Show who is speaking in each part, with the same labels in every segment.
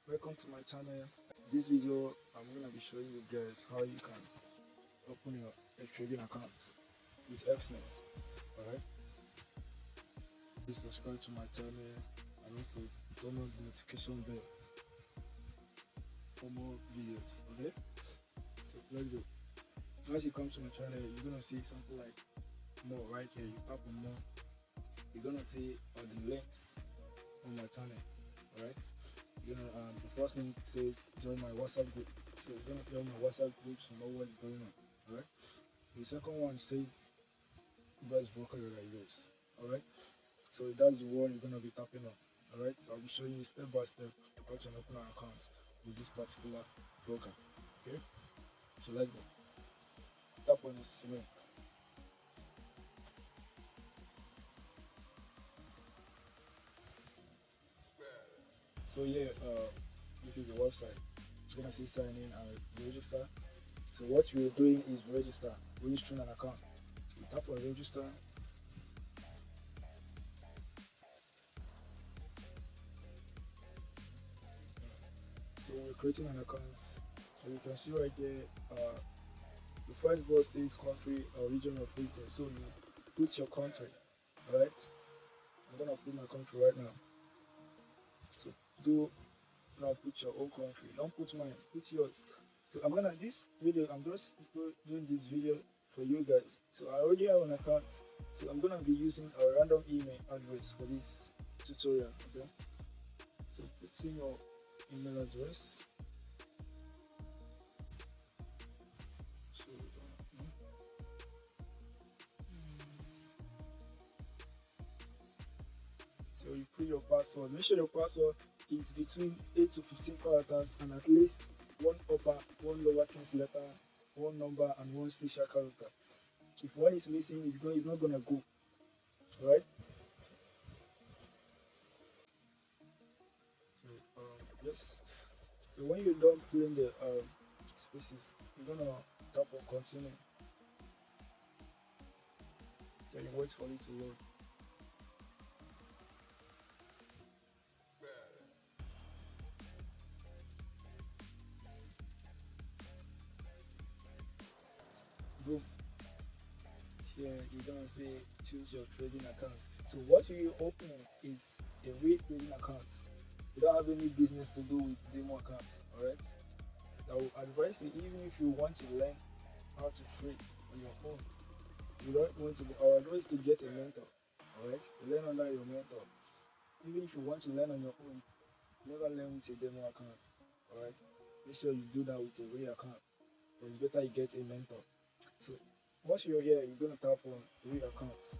Speaker 1: Welcome to my channel. This video I'm gonna be showing you guys how you can open your trading account with Xness. Alright, please subscribe to my channel and also turn on the notification bell for more videos. Okay, so let's go. So as you come to my channel, you're gonna see something like more right here. You tap on more, you're gonna see all the links on my channel. Alright, the first link says join my WhatsApp group, so you're gonna join my WhatsApp group to know what's going on. Alright, the second one says best broker that I use. Alright, so that's the one you're gonna be tapping on. Alright, so I'll be showing you step by step how to open an account with this particular broker. Okay, so let's go. Tap on this link. So yeah, this is the website. You're gonna see sign in and register. So what you're doing is registering an account. So you tap on register. So we're creating an account. So you can see right there, the first box says country or region of reason. So you put your country. Alright, I'm gonna put my country right now. So do now put your own country. Don't put mine, put yours. So I'm just doing this video for you guys. So I already have an account. So I'm gonna be using a random email address for this tutorial. Okay. So put in your email address. So you put your password. Make sure your password is between 8 to 15 characters and at least one upper, one lowercase letter, one number, and one special character. If one is missing, it's not gonna go. Alright? So yes. So when you're done filling the spaces, you're gonna tap on continue. Then you wait for it to load. Boom. Here you're gonna say choose your trading account. So what you open is a real trading account. You don't have any business to do with demo accounts. Alright? I will advise you, even if you want to learn how to trade on your own, you don't want to I will advise you to get a mentor. Alright? Learn under your mentor. Even if you want to learn on your own, never learn with a demo account. Alright? Make sure you do that with a real account. But it's better you get a mentor. So once you're here, you're gonna tap on real accounts.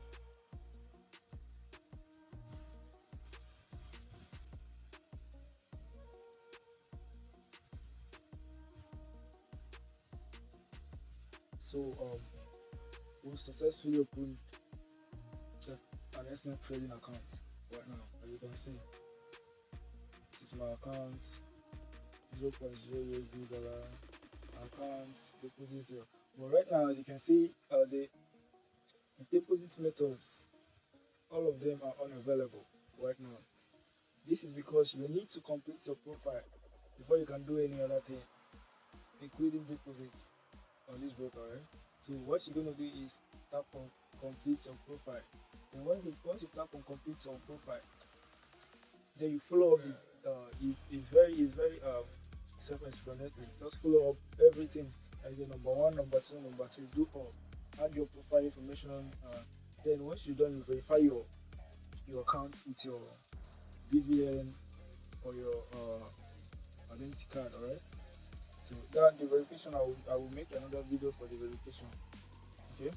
Speaker 1: So we successfully opened an Xness trading account right now. As you can see, this is my account, 0.0 USD dollar accounts deposit here. But right now, as you can see, the deposit methods, all of them are unavailable right now. This is because you need to complete your profile before you can do any other thing, including deposits on this broker. Right? So what you're gonna do is tap on complete your profile. And once you tap on complete your profile, then you follow up. Is very self-explanatory. Just follow up everything as your number one, number two, number three. Do all. Add your profile information. Then once you're done, you verify your account with your BVN or your identity card. Alright. So that the verification, I will make another video for the verification. Okay.